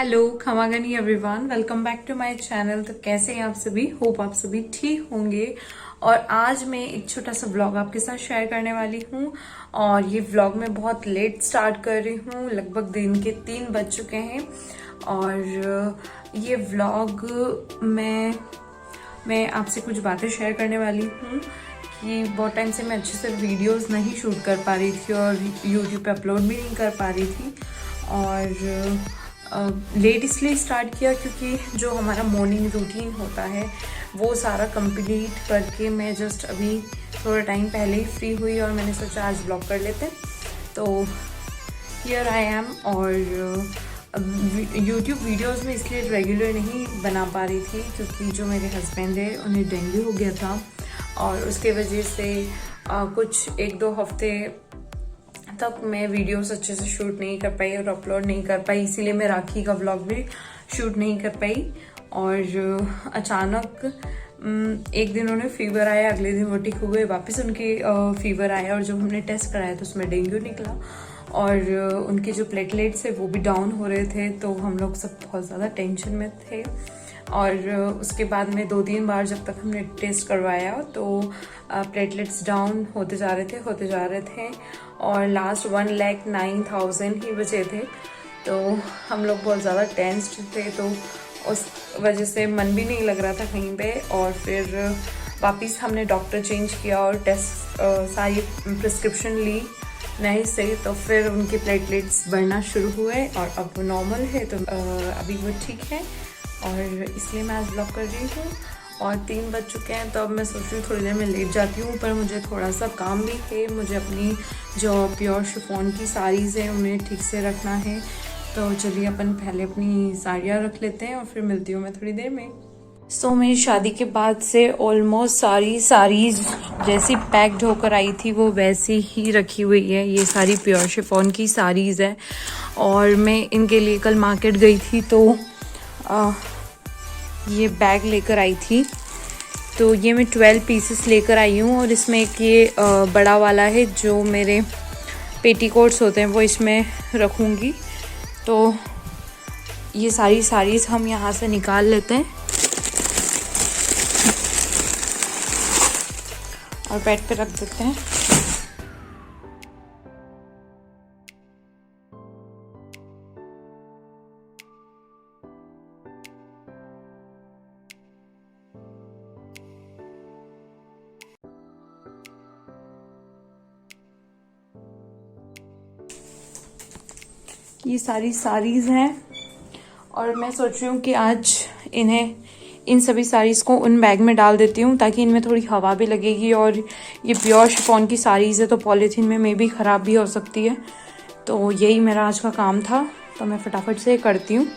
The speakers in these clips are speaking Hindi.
हेलो खमागनी everyone, welcome back to my channel. तो कैसे हैं आप सभी? होप आप सभी ठीक होंगे। और आज मैं एक छोटा सा व्लॉग आपके साथ शेयर करने वाली हूँ। और ये व्लॉग मैं बहुत लेट स्टार्ट कर रही हूँ, लगभग दिन के 3 बज चुके हैं। और ये व्लॉग मैं आपसे कुछ बातें शेयर करने वाली हूँ कि बहुत टाइम से मैं अच्छे से वीडियोस नहीं शूट कर पा रही थी और यूट्यूब पे अपलोड भी नहीं कर पा रही थी। और लेट इसलिए स्टार्ट किया क्योंकि जो हमारा मॉर्निंग रूटीन होता है वो सारा कंप्लीट करके मैं जस्ट अभी थोड़ा टाइम पहले ही फ्री हुई और मैंने सोचा आज ब्लॉग कर लेते। तो हियर आई एम। और यूट्यूब वीडियोस में इसलिए रेगुलर नहीं बना पा रही थी क्योंकि जो मेरे हस्बैंड है उन्हें डेंगू हो गया था और उसके वजह से कुछ 1-2 हफ्ते तक मैं वीडियोस अच्छे से शूट नहीं कर पाई और अपलोड नहीं कर पाई, इसीलिए मैं राखी का व्लॉग भी शूट नहीं कर पाई। और अचानक एक दिन उन्हें फीवर आया, अगले दिन वो ठीक हुए, वापस उनके फीवर आया और जब हमने टेस्ट कराया तो उसमें डेंगू निकला और उनके जो प्लेटलेट्स है वो भी डाउन हो रहे थे। तो हम लोग सब बहुत ज़्यादा टेंशन में थे। और उसके बाद में 2-3 बार जब तक हमने टेस्ट करवाया तो प्लेटलेट्स डाउन होते जा रहे थे और लास्ट 1,09,000 ही बचे थे। तो हम लोग बहुत ज़्यादा टेंस्ड थे, तो उस वजह से मन भी नहीं लग रहा था कहीं पे। और फिर वापस हमने डॉक्टर चेंज किया और टेस्ट सारी प्रिस्क्रिप्शन ली नए से, तो फिर उनके प्लेटलेट्स बढ़ना शुरू हुए और अब वो नॉर्मल है। तो अभी वो ठीक है और इसलिए मैं आज ब्लॉग कर रही हूँ। और 3 बज चुके हैं तो अब मैं सोच रही हूँ थोड़ी देर में लेट जाती हूँ, पर मुझे थोड़ा सा काम भी है। मुझे अपनी जो प्योर शिफॉन की साड़ीज़ हैं उन्हें ठीक से रखना है। तो चलिए अपन पहले अपनी साड़ियाँ रख लेते हैं और फिर मिलती हूँ मैं थोड़ी देर में। सो मेरी शादी के बाद से ऑलमोस्ट सारी साड़ीज़ जैसी पैक्ड होकर आई थी वो वैसी ही रखी हुई है। ये सारी प्योर शिफॉन की साड़ीज़ है और मैं इनके लिए कल मार्केट गई थी तो ये बैग लेकर आई थी। तो ये मैं 12 पीसेस लेकर आई हूँ और इसमें एक ये बड़ा वाला है जो मेरे पेटीकोट्स होते हैं वो इसमें रखूँगी। तो ये सारी साड़ीज़ हम यहाँ से निकाल लेते हैं और बेड पे रख देते हैं। ये सारी साड़ीज़ हैं और मैं सोच रही हूँ कि आज इन सभी साड़ीज़ को उन बैग में डाल देती हूँ ताकि इनमें थोड़ी हवा भी लगेगी। और ये प्योर शिफॉन की साड़ीज़ है तो पॉलीथीन में मे भी ख़राब भी हो सकती है। तो यही मेरा आज का काम था, तो मैं फटाफट से करती हूँ।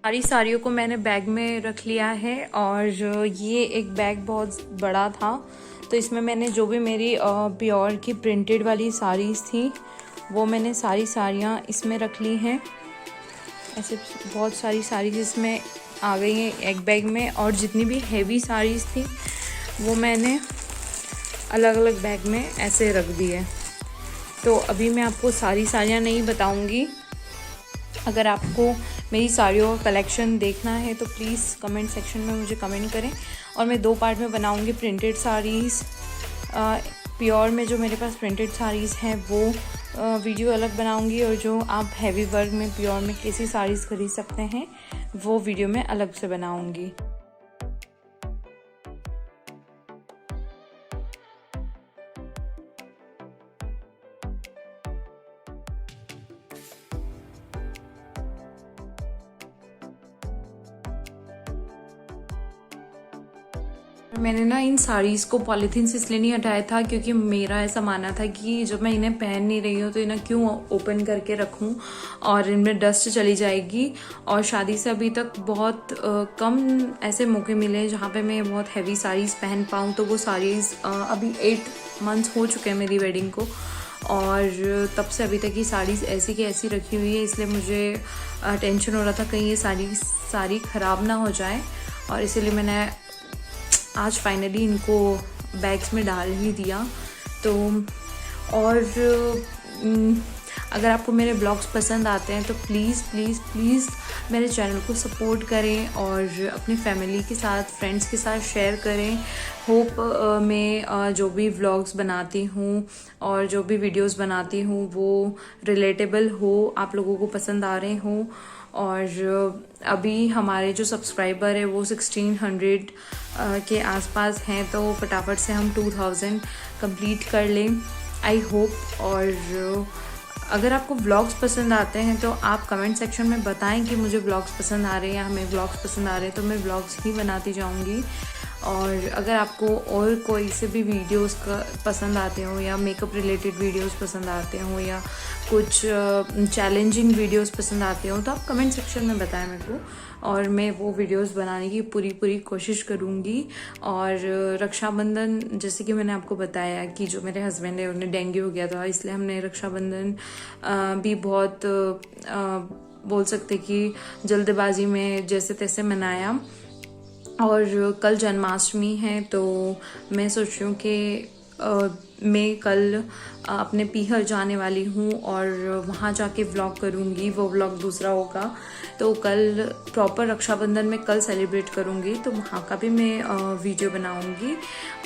सारी साड़ियों को मैंने बैग में रख लिया है और ये एक बैग बहुत बड़ा था, तो इसमें मैंने जो भी मेरी प्योर की प्रिंटेड वाली साड़ीज़ थी वो मैंने सारी साड़ियाँ इसमें रख ली हैं। ऐसे बहुत सारी साड़ीज़ इसमें आ गई हैं एक बैग में, और जितनी भी हेवी साड़ीज़ थी वो मैंने अलग अलग बैग में ऐसे रख दी है। तो अभी मैं आपको सारी साड़ियाँ नहीं बताऊँगी। अगर आपको मेरी साड़ियों का कलेक्शन देखना है तो प्लीज़ कमेंट सेक्शन में मुझे कमेंट करें, और मैं 2 पार्ट में बनाऊंगी। प्रिंटेड साड़ीज़ प्योर में जो मेरे पास प्रिंटेड साड़ीज़ हैं वो वीडियो अलग बनाऊंगी, और जो आप हैवी वर्क में प्योर में कैसी साड़ीज़ खरीद सकते हैं वो वीडियो में अलग से बनाऊंगी। मैंने ना इन साड़ीज़ को पॉलीथीन से इसलिए नहीं हटाया था क्योंकि मेरा ऐसा मानना था कि जब मैं इन्हें पहन नहीं रही हूँ तो इन्हें क्यों ओपन करके रखूँ और इनमें डस्ट चली जाएगी। और शादी से अभी तक बहुत कम ऐसे मौके मिले जहाँ पे मैं बहुत हैवी साड़ीज़ पहन पाऊँ, तो वो साड़ीज़ अभी 8 मंथ्स हो चुके हैं मेरी वेडिंग को, और तब से अभी तक ये साड़ीज़ ऐसी की ऐसी रखी हुई है। इसलिए मुझे टेंशन हो रहा था कहीं ये साड़ी ख़राब ना हो जाए, और इसीलिए मैंने आज फाइनली इनको बैग्स में डाल ही दिया। तो और अगर आपको मेरे ब्लॉग्स पसंद आते हैं तो प्लीज़ प्लीज़ प्लीज़ मेरे चैनल को सपोर्ट करें और अपनी फैमिली के साथ, फ्रेंड्स के साथ शेयर करें। होप मैं जो भी व्लॉग्स बनाती हूँ और जो भी वीडियोस बनाती हूँ वो रिलेटेबल हो, आप लोगों को पसंद आ रहे हों। और अभी हमारे जो सब्सक्राइबर है वो 1600 के आसपास हैं, तो फटाफट से हम 2000 कंप्लीट कर लें, आई होप। और अगर आपको व्लॉग्स पसंद आते हैं तो आप कमेंट सेक्शन में बताएं कि मुझे व्लॉग्स पसंद आ रहे हैं या हमें व्लॉग्स पसंद आ रहे हैं, तो मैं व्लॉग्स ही बनाती जाऊंगी। और अगर आपको और कोई से भी वीडियोस का पसंद आते हो या मेकअप रिलेटेड वीडियोस पसंद आते हो या कुछ चैलेंजिंग वीडियोस पसंद आते हो तो आप कमेंट सेक्शन में बताएं मेरे को, और मैं वो वीडियोस बनाने की पूरी कोशिश करूँगी। और रक्षाबंधन, जैसे कि मैंने आपको बताया कि जो मेरे हस्बैंड है उन्हें डेंगू हो गया था, इसलिए हमने रक्षाबंधन भी बहुत बोल सकते कि जल्दबाजी में जैसे तैसे मनाया। और कल जन्माष्टमी है तो मैं सोच रही हूँ कि मैं कल अपने पीहर जाने वाली हूँ और वहाँ जाके व्लॉग करूँगी, वो व्लॉग दूसरा होगा। तो कल प्रॉपर रक्षाबंधन में कल सेलिब्रेट करूँगी, तो वहाँ का भी मैं वीडियो बनाऊँगी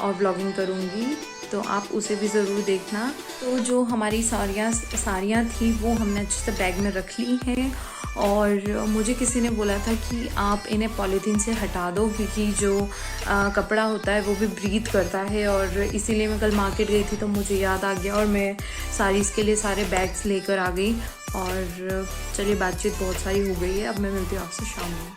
और व्लॉगिंग करूँगी, तो आप उसे भी ज़रूर देखना। तो जो हमारी साड़ियाँ थी वो हमने अच्छे से बैग में रख ली हैं, और मुझे किसी ने बोला था कि आप इन्हें पॉलीथीन से हटा दो क्योंकि जो कपड़ा होता है वो भी ब्रीथ करता है, और इसीलिए मैं कल मार्केट गई थी तो मुझे याद आ गया और मैं साड़ीज़ के लिए सारे बैग्स लेकर आ गई। और चलिए, बातचीत बहुत सारी हो गई है, अब मैं मिलती हूँ आपसे शाम में।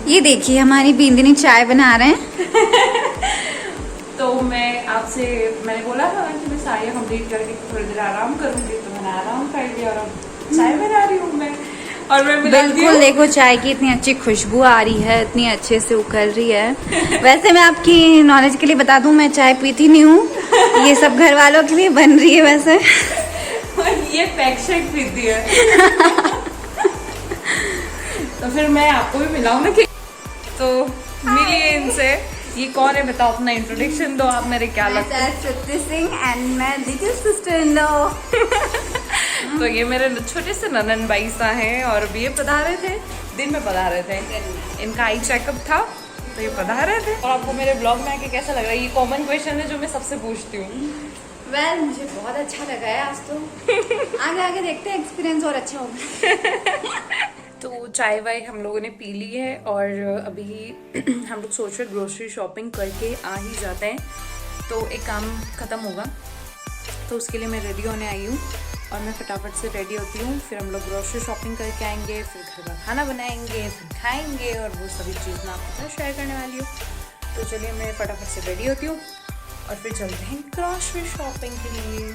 ये देखिए हमारी बिंदनी चाय बना रहे हैं। तो मैंने बोला था कि मैं साड़ियाँ कंप्लीट करके थोड़ी देर आराम करूंगी, तो मैंने आराम कर लिया और अब चाय बना रही हूँ मैं। और मैं बिल्कुल, देखो चाय की इतनी अच्छी खुशबू आ रही है, इतनी अच्छे से उखल रही है। वैसे मैं आपकी नॉलेज के लिए बता दूं, मैं चाय पीती नहीं हूँ, ये सब घर वालों के लिए बन रही है वैसे। ये पैक शेक पीती है। तो फिर मैं आपको भी मिलाऊं ना कि, तो मिलिए इनसे। ये कौन है बताओ, अपना इंट्रोडक्शन दो आप, मेरे क्या लगता है। सृष्टि सिंह एंड मैं लिटिल सिस्टर इन लॉ। तो ये मेरे छोटे से ननन भाई सा हैं, और अभी ये पधारे थे, दिन में पधारे थे, इनका आई चेकअप था तो ये पधारे थे। और आपको मेरे ब्लॉग में आके कैसा लग रहा है? ये कॉमन क्वेश्चन है जो मैं सबसे पूछती हूँ। वेल, मुझे बहुत अच्छा लगा है आज तो। आगे देखते हैं, एक्सपीरियंस और अच्छा होगा। तो चाय वाय हम लोगों ने पी ली है, और अभी हम लोग सोच रहे ग्रोसरी शॉपिंग करके आ ही जाते हैं, तो एक काम ख़त्म होगा। तो उसके लिए मैं रेडी होने आई हूँ और मैं फटाफट से रेडी होती हूँ। फिर हम लोग ग्रोसरी शॉपिंग करके आएंगे, फिर घर का खाना बनाएंगे, फिर खाएंगे और वो सभी चीज़ मैं आपके साथ शेयर करने वाली हूँ। तो चलिए मैं फटाफट से रेडी होती हूँ और फिर चलते हैं ग्रोसरी शॉपिंग के लिए।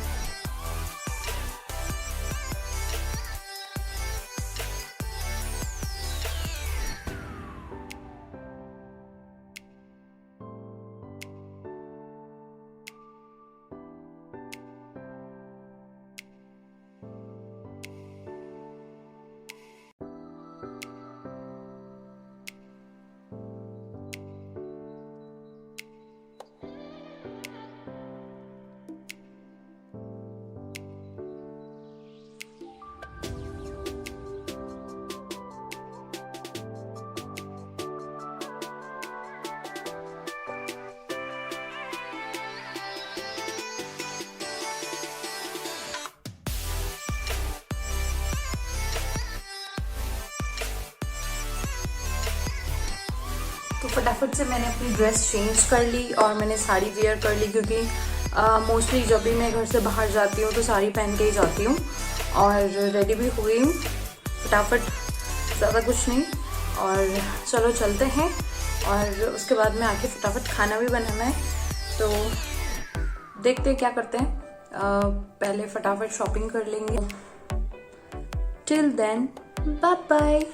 तो फटाफट से मैंने अपनी ड्रेस चेंज कर ली और मैंने साड़ी वेयर कर ली, क्योंकि मोस्टली जब भी मैं घर से बाहर जाती हूँ तो साड़ी पहन के ही जाती हूँ। और रेडी भी हो गई हूँ फटाफट, ज़्यादा कुछ नहीं। और चलो चलते हैं और उसके बाद में आके फटाफट खाना भी बनाना है, तो देखते हैं क्या करते हैं। पहले फटाफट शॉपिंग कर लेंगे। Till then bye bye.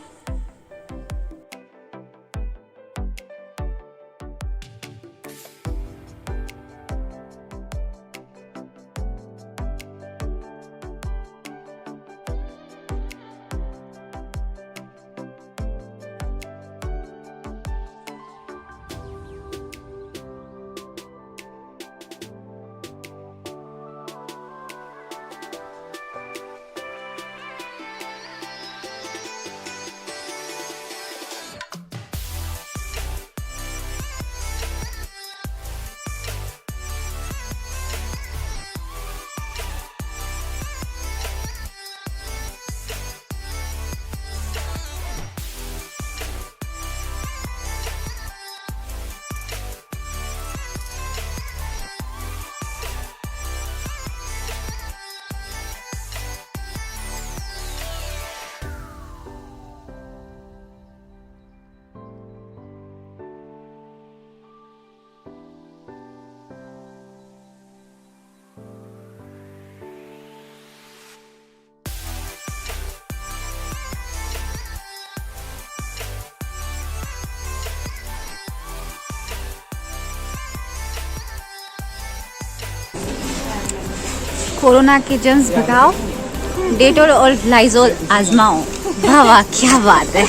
Corona के जर्म्स भगाओ, डेटोल और लाइजोल आजमाओ। वाह वाह, क्या बात है।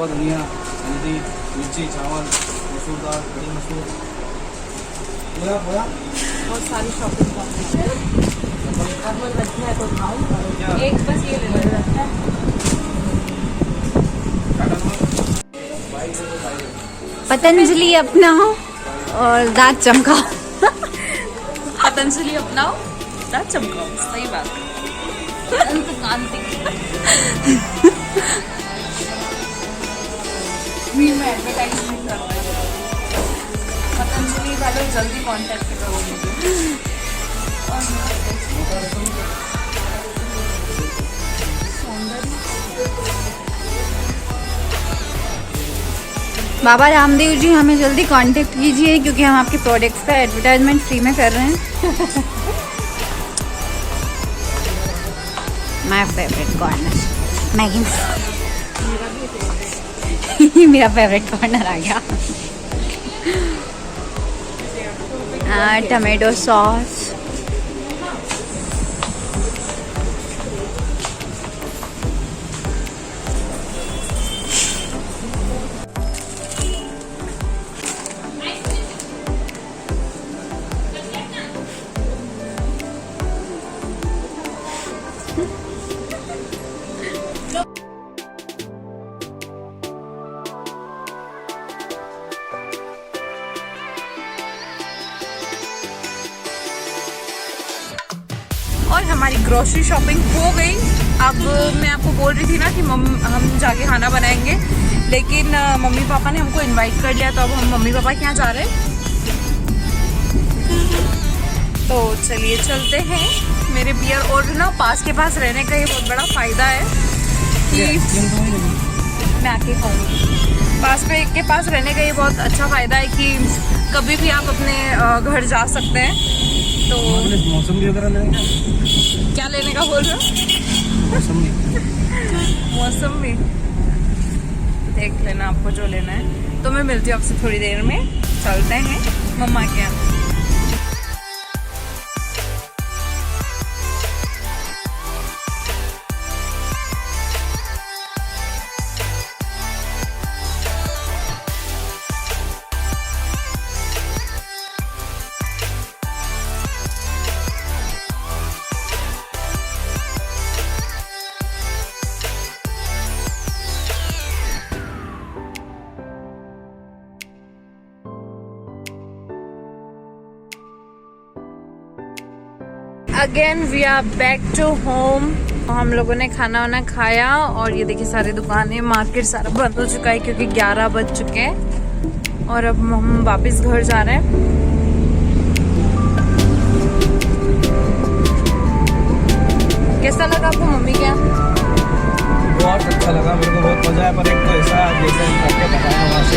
धनिया, हल्दी, मिर्ची, चावल, मसूर दाल, कड़ी मसूर, बहुत सारी शॉपिंग करनी है। तो खाऊं एक, बस ये ले लो। पतंजलि अपनाओ और दांत चमकाओ। पतंजलि अपनाओ, दांत चमकाओ, सही बात है। अंत कांति में एडवर्टाइजमेंट कर रहे हैं। पतंजलि वालों जल्दी कांटेक्ट करो मुझे। बाबा रामदेव जी, हमें जल्दी कांटेक्ट कीजिए, क्योंकि हम आपके प्रोडक्ट्स का एडवर्टाइजमेंट फ्री में कर रहे हैं। My favourite corner, Maggi. मेरा फेवरेट कॉर्नर आ गया। टमाटो सॉस, ग्रोसरी शॉपिंग हो गई। अब मैं आपको बोल रही थी ना कि हम जाके खाना बनाएंगे, लेकिन मम्मी पापा ने हमको इनवाइट कर लिया, तो अब हम मम्मी पापा के यहाँ जा रहे हैं। तो चलिए चलते हैं। मेरे बियर और ना पास के पास रहने का ये बहुत बड़ा फ़ायदा है कि मैं आके खाऊंगी। पास के पास रहने का ये बहुत अच्छा फ़ायदा है कि कभी भी आप अपने घर जा सकते हैं। तो मौसम भी वगैरह लेंगे, क्या लेने का बोल रहे हो? मौसम भी देख लेना आपको जो लेना है। तो मैं मिलती हूँ आपसे थोड़ी देर में, चलते हैं मम्मा के यहाँ। Again we are back to home. हम लोगों ने खाना वाना खाया और ये देखिए सारी दुकानें, मार्केट सारा बंद हो चुका है क्योंकि 11 बज चुके हैं। और अब हम वापस घर जा रहे हैं। कैसा लगा आपको मम्मी क्या? बहुत अच्छा लगा, मेरे को बहुत मजा आया। पर एक तो ऐसा जैसे करके बताया वहाँ से